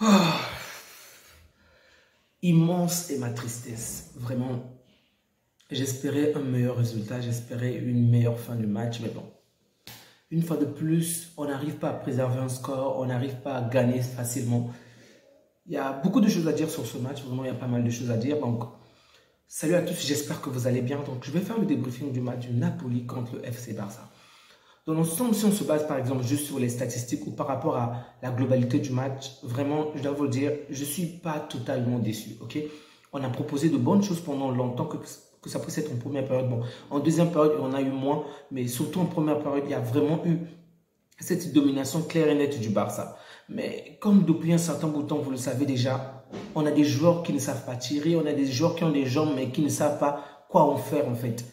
Ah, immense est ma tristesse. Vraiment, j'espérais un meilleur résultat, j'espérais une meilleure fin du match, mais bon. Une fois de plus, on n'arrive pas à préserver un score, on n'arrive pas à gagner facilement. Il y a beaucoup de choses à dire sur ce match, vraiment il y a pas mal de choses à dire. Donc, salut à tous, j'espère que vous allez bien. Donc, je vais faire le débriefing du match du Napoli contre le FC Barça. Dans l'ensemble, si on se base par exemple juste sur les statistiques ou par rapport à la globalité du match, vraiment, je dois vous le dire, je ne suis pas totalement déçu. Ok, on a proposé de bonnes choses pendant longtemps que ça puisse être en première période. Bon, en deuxième période, on a eu moins, mais surtout en première période, il y a vraiment eu cette domination claire et nette du Barça. Mais comme depuis un certain bout de temps, vous le savez déjà, on a des joueurs qui ne savent pas tirer, on a des joueurs qui ont des jambes mais qui ne savent pas quoi en faire en fait.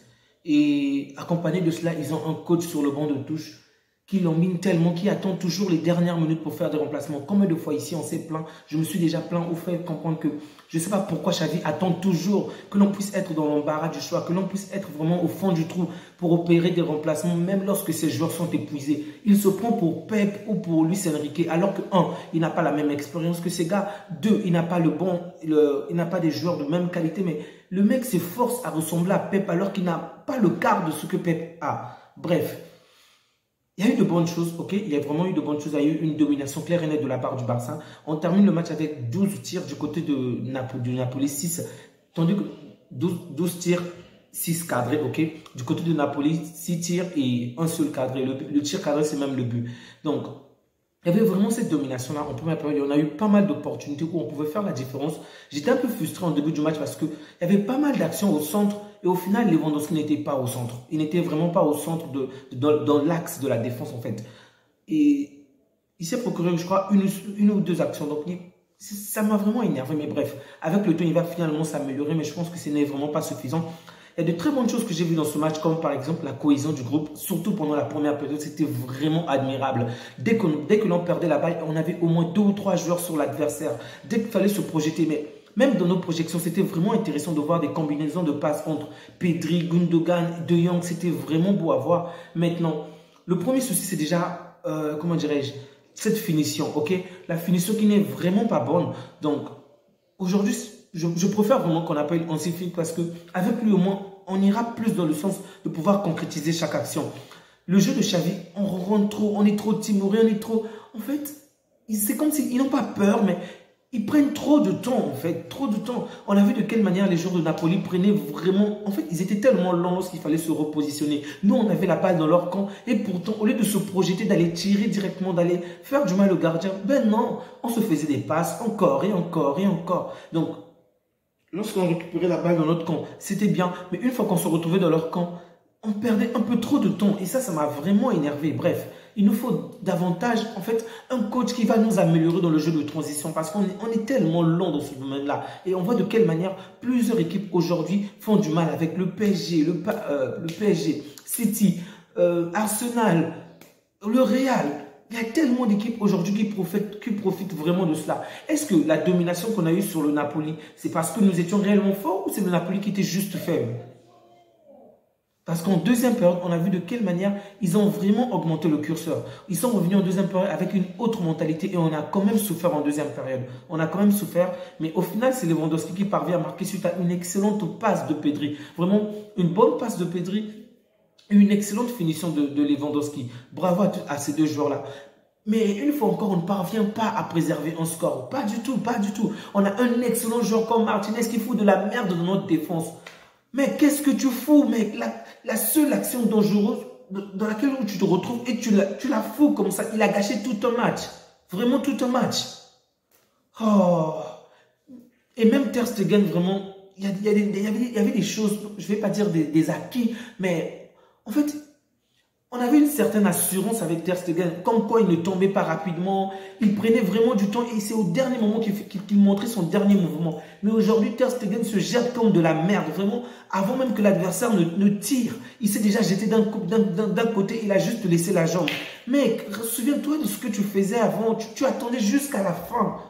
Et accompagné de cela, ils ont un coach sur le banc de touche qui l'emmine tellement, qui attend toujours les dernières minutes pour faire des remplacements. Combien de fois ici on s'est plaint, je me suis déjà plaint au fait de comprendre que je ne sais pas pourquoi Xavi attend toujours que l'on puisse être dans l'embarras du choix, que l'on puisse être vraiment au fond du trou pour opérer des remplacements, même lorsque ces joueurs sont épuisés. Il se prend pour Pep ou pour Luis Enrique, alors que, un, il n'a pas la même expérience que ces gars. Deux, il n'a pas il n'a pas des joueurs de même qualité, mais le mec s'efforce à ressembler à Pep alors qu'il n'a pas le quart de ce que Pep a. Bref. Il y a eu de bonnes choses, ok? Il y a vraiment eu de bonnes choses. Il y a eu une domination claire et nette de la part du Barça. On termine le match avec 12 tirs du côté de Napoli, 6. Tandis que 12 tirs, 6 cadrés, ok? Du côté de Napoli, 6 tirs et un seul cadré. Le tir cadré, c'est même le but. Donc, il y avait vraiment cette domination-là en première période. On a eu pas mal d'opportunités où on pouvait faire la différence. J'étais un peu frustré en début du match parce qu'il y avait pas mal d'actions au centre. Et au final, Lewandowski n'était pas au centre. Il n'était vraiment pas au centre dans l'axe de la défense, en fait. Et il s'est procuré, je crois, une ou deux actions. Donc, ça m'a vraiment énervé. Mais bref, avec le temps, il va finalement s'améliorer. Mais je pense que ce n'est vraiment pas suffisant. Il y a de très bonnes choses que j'ai vues dans ce match, comme par exemple la cohésion du groupe, surtout pendant la première période, c'était vraiment admirable. Dès que l'on perdait la balle, on avait au moins 2 ou 3 joueurs sur l'adversaire. Dès qu'il fallait se projeter, mais même dans nos projections, c'était vraiment intéressant de voir des combinaisons de passes entre Pedri, Gundogan, De Jong, c'était vraiment beau à voir. Maintenant, le premier souci, c'est déjà, comment dirais-je, cette finition, ok? La finition qui n'est vraiment pas bonne. Donc, aujourd'hui, je préfère vraiment qu'on appelle Hansi Flick parce qu'avec lui au moins, on ira plus dans le sens de pouvoir concrétiser chaque action. Le jeu de Xavi, on rentre trop, on est trop timoré, on est trop... En fait, c'est comme s'ils n'ont pas peur, mais ils prennent trop de temps, en fait, trop de temps. On a vu de quelle manière les joueurs de Napoli prenaient vraiment... En fait, ils étaient tellement lents lorsqu'il fallait se repositionner. Nous, on avait la balle dans leur camp et pourtant, au lieu de se projeter, d'aller tirer directement, d'aller faire du mal au gardien, ben non, on se faisait des passes encore et encore et encore. Donc, lorsqu'on récupérait la balle dans notre camp, c'était bien. Mais une fois qu'on se retrouvait dans leur camp, on perdait un peu trop de temps. Et ça m'a vraiment énervé. Bref, il nous faut davantage, en fait, un coach qui va nous améliorer dans le jeu de transition. Parce qu'on est tellement long dans ce domaine-là. Et on voit de quelle manière plusieurs équipes aujourd'hui font du mal avec le PSG, le PSG, City, Arsenal, le Real. Il y a tellement d'équipes aujourd'hui qui profitent vraiment de cela. Est-ce que la domination qu'on a eue sur le Napoli, c'est parce que nous étions réellement forts ou c'est le Napoli qui était juste faible? Parce qu'en deuxième période, on a vu de quelle manière ils ont vraiment augmenté le curseur. Ils sont revenus en deuxième période avec une autre mentalité et on a quand même souffert en deuxième période. On a quand même souffert, mais au final, c'est Lewandowski qui parvient à marquer suite à une excellente passe de Pedri. Vraiment, une bonne passe de Pedri. Une excellente finition de Lewandowski. Bravo à ces deux joueurs-là. Mais une fois encore, on ne parvient pas à préserver un score. Pas du tout, pas du tout. On a un excellent joueur comme Martinez qui fout de la merde dans notre défense. Mais qu'est-ce que tu fous, mec? La seule action dangereuse dans laquelle tu te retrouves et tu la fous comme ça. Il a gâché tout un match. Vraiment tout un match. Oh. Et même Ter Stegen, vraiment, il y avait des choses, je ne vais pas dire des acquis, mais... En fait, on avait une certaine assurance avec Ter Stegen, comme quoi il ne tombait pas rapidement, il prenait vraiment du temps et c'est au dernier moment qu'il montrait son dernier mouvement. Mais aujourd'hui, Ter Stegen se jette comme de la merde, vraiment, avant même que l'adversaire ne tire. Il s'est déjà jeté d'un côté, il a juste laissé la jambe. Mec, souviens-toi de ce que tu faisais avant, tu attendais jusqu'à la fin.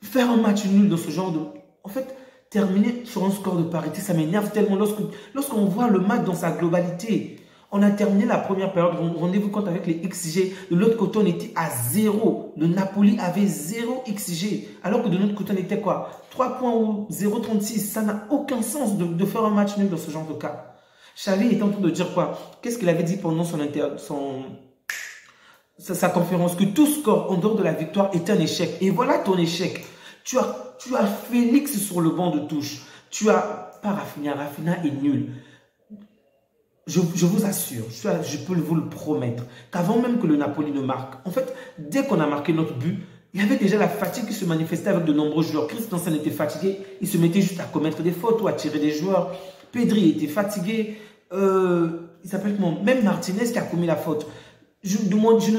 Faire un match nul dans ce genre de... En fait... Terminer sur un score de parité, ça m'énerve tellement lorsqu'on voit le match dans sa globalité. On a terminé la première période, rendez-vous compte avec les XG. De l'autre côté, on était à 0. Le Napoli avait 0 XG. Alors que de notre côté, on était quoi? 3 points ou 0,36. Ça n'a aucun sens de faire un match nul dans ce genre de cas. Xavi était en train de dire quoi? Qu'est-ce qu'il avait dit pendant sa conférence? Que tout score en dehors de la victoire est un échec. Et voilà ton échec. Tu as Félix sur le banc de touche. Tu as pas Rafinha. Rafinha est nul. Je vous assure, je peux vous le promettre, qu'avant même que le Napoli ne marque, en fait, dès qu'on a marqué notre but, il y avait déjà la fatigue qui se manifestait avec de nombreux joueurs. Christensen était fatigué, il se mettait juste à commettre des fautes ou à tirer des joueurs. Pedri était fatigué, il s'appelle comment? Même Martinez qui a commis la faute. Je ne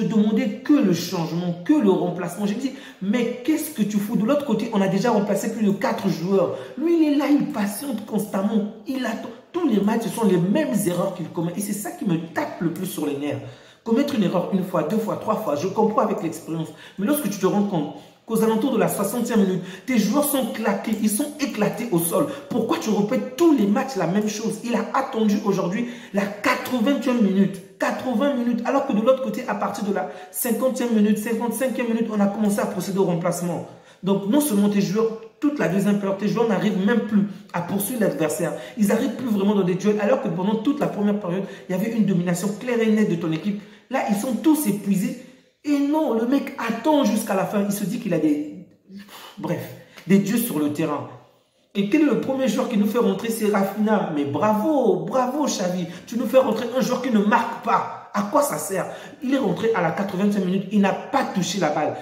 demandais que le changement, que le remplacement. J'ai dit, mais qu'est-ce que tu fous? De l'autre côté, on a déjà remplacé plus de 4 joueurs. Lui, il est là, il patiente constamment. Il attend. Tous les matchs, ce sont les mêmes erreurs qu'il commet. Et c'est ça qui me tape le plus sur les nerfs. Commettre une erreur une fois, 2 fois, 3 fois, je comprends avec l'expérience. Mais lorsque tu te rends compte qu'aux alentours de la 60e minute, tes joueurs sont claqués, ils sont éclatés au sol. Pourquoi tu répètes tous les matchs la même chose? Il a attendu aujourd'hui la 80e minute. 80 minutes. Alors que de l'autre côté, à partir de la 50e minute, 55e minute, on a commencé à procéder au remplacement. Donc, non seulement tes joueurs, toute la deuxième période, tes joueurs n'arrivent même plus à poursuivre l'adversaire. Ils n'arrivent plus vraiment dans des duels, alors que pendant toute la première période, il y avait une domination claire et nette de ton équipe. Là, ils sont tous épuisés. Et non, le mec attend jusqu'à la fin. Il se dit qu'il a des dieux sur le terrain. Et quel est le premier joueur qui nous fait rentrer? C'est Rafinha. Mais bravo, bravo Xavi. Tu nous fais rentrer un joueur qui ne marque pas. À quoi ça sert? Il est rentré à la 80e minute. Il n'a pas touché la balle.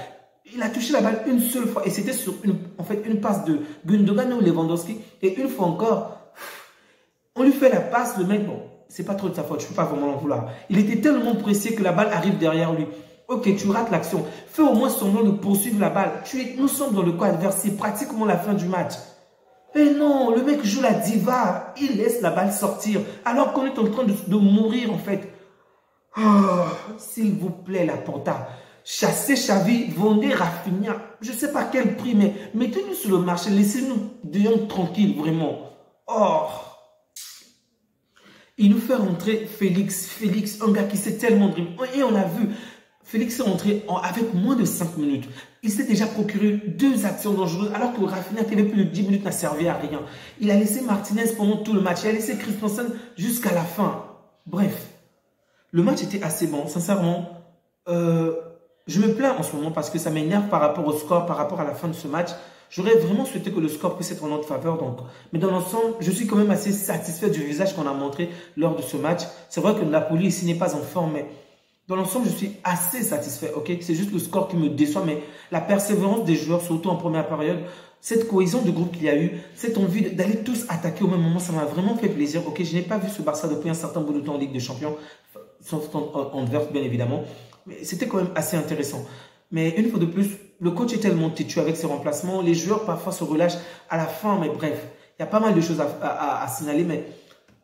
Il a touché la balle une seule fois. Et c'était sur une passe de Gundogan ou Lewandowski. Et une fois encore, on lui fait la passe. Le mec, bon, c'est pas trop de sa faute. Je ne peux pas vraiment l'en vouloir. Il était tellement pressé que la balle arrive derrière lui. Ok, tu rates l'action. Fais au moins semblant de poursuivre la balle. Nous sommes dans le camp adverse. C'est pratiquement la fin du match. Et non, le mec joue la diva. Il laisse la balle sortir. Alors qu'on est en train de mourir en fait. Oh, s'il vous plaît, Laporta. Chassez Xavi, vendez Rafinha. Je ne sais pas quel prix, mais mettez-nous sur le marché. Laissez-nous De Jong tranquille, vraiment. Oh. Il nous fait rentrer Félix. Félix, un gars qui s'est tellement dribblé. Et on a vu, Félix est rentré avec moins de 5 minutes. Il s'est déjà procuré 2 actions dangereuses, alors que Rafinha, qui avait plus de 10 minutes, n'a servi à rien. Il a laissé Martinez pendant tout le match. Il a laissé Christensen jusqu'à la fin. Bref, le match était assez bon. Sincèrement, je me plains en ce moment parce que ça m'énerve par rapport au score, par rapport à la fin de ce match. J'aurais vraiment souhaité que le score puisse être en notre faveur. Donc. Mais dans l'ensemble, je suis quand même assez satisfait du visage qu'on a montré lors de ce match. C'est vrai que Napoli ici n'est pas en forme, mais dans l'ensemble, je suis assez satisfait. Okay? C'est juste le score qui me déçoit, mais la persévérance des joueurs, surtout en première période, cette cohésion de groupe qu'il y a eu, cette envie d'aller tous attaquer au même moment, ça m'a vraiment fait plaisir. Okay? Je n'ai pas vu ce Barça depuis un certain bout de temps en Ligue des Champions, sauf en Anvers, bien évidemment. Mais c'était quand même assez intéressant. Mais une fois de plus, le coach est tellement têtu avec ses remplacements. Les joueurs parfois se relâchent à la fin. Mais bref, il y a pas mal de choses à signaler. Mais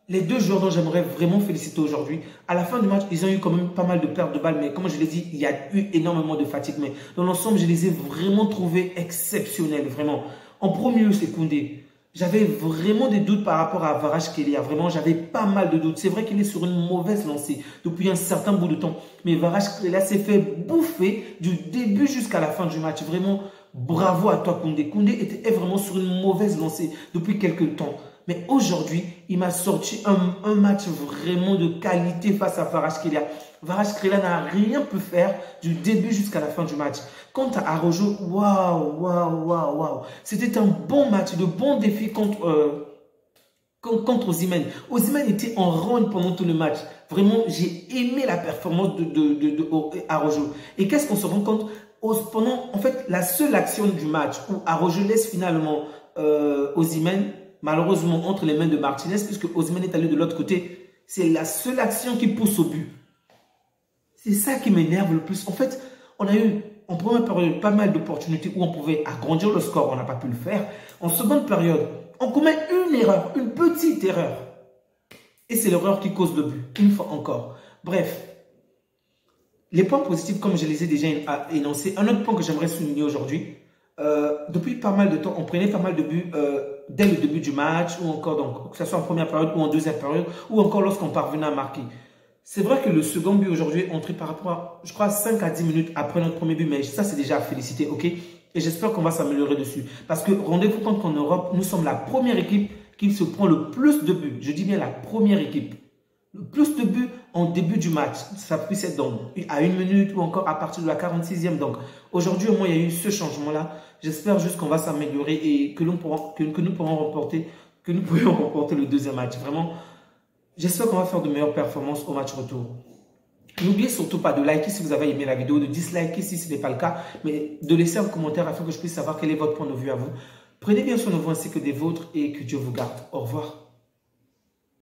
les 2 joueurs dont j'aimerais vraiment féliciter aujourd'hui, à la fin du match, ils ont eu quand même pas mal de pertes de balles. Mais comme je l'ai dit, il y a eu énormément de fatigue. Mais dans l'ensemble, je les ai vraiment trouvés exceptionnels. Vraiment. En premier lieu, c'est Koundé. J'avais vraiment des doutes par rapport à Kvaratskhelia. Vraiment, j'avais pas mal de doutes. C'est vrai qu'il est sur une mauvaise lancée depuis un certain bout de temps. Mais Kvaratskhelia s'est fait bouffer du début jusqu'à la fin du match. Vraiment, bravo à toi, Koundé. Koundé était vraiment sur une mauvaise lancée depuis quelques temps. Mais aujourd'hui, il m'a sorti un match vraiment de qualité face à Kvaratskhelia. Kvaratskhelia n'a rien pu faire du début jusqu'à la fin du match. Quant à Araujo, waouh. C'était un bon match, de bons défis contre Osimhen. Osimhen était en rogne pendant tout le match. Vraiment, j'ai aimé la performance de Araujo. Et qu'est-ce qu'on se rend compte? Pendant, en fait, la seule action du match où Araujo laisse finalement Osimhen, malheureusement, entre les mains de Martinez, puisque Osimhen est allé de l'autre côté, c'est la seule action qui pousse au but. C'est ça qui m'énerve le plus. En fait, on a eu en première période pas mal d'opportunités où on pouvait agrandir le score. On n'a pas pu le faire. En seconde période, on commet une erreur, une petite erreur. Et c'est l'erreur qui cause le but, une fois encore. Bref, les points positifs, comme je les ai déjà énoncés. Un autre point que j'aimerais souligner aujourd'hui, depuis pas mal de temps, on prenait pas mal de buts dès le début du match, ou encore, donc, que ce soit en première période ou en deuxième période, ou encore lorsqu'on parvenait à marquer. C'est vrai que le second but aujourd'hui est entré par rapport à, je crois, 5 à 10 minutes après notre premier but, mais ça, c'est déjà à féliciter, ok? Et j'espère qu'on va s'améliorer dessus. Parce que rendez-vous compte qu'en Europe, nous sommes la première équipe qui se prend le plus de buts. Je dis bien la première équipe. Le plus de buts en début du match. Ça puisse être donc à 1 minute ou encore à partir de la 46e. Donc aujourd'hui, au moins, il y a eu ce changement-là. J'espère juste qu'on va s'améliorer et que nous pourrons remporter le deuxième match. Vraiment, j'espère qu'on va faire de meilleures performances au match retour. N'oubliez surtout pas de liker si vous avez aimé la vidéo, de disliker si ce n'est pas le cas, mais de laisser un commentaire afin que je puisse savoir quel est votre point de vue à vous. Prenez bien soin de vous ainsi que des vôtres et que Dieu vous garde. Au revoir.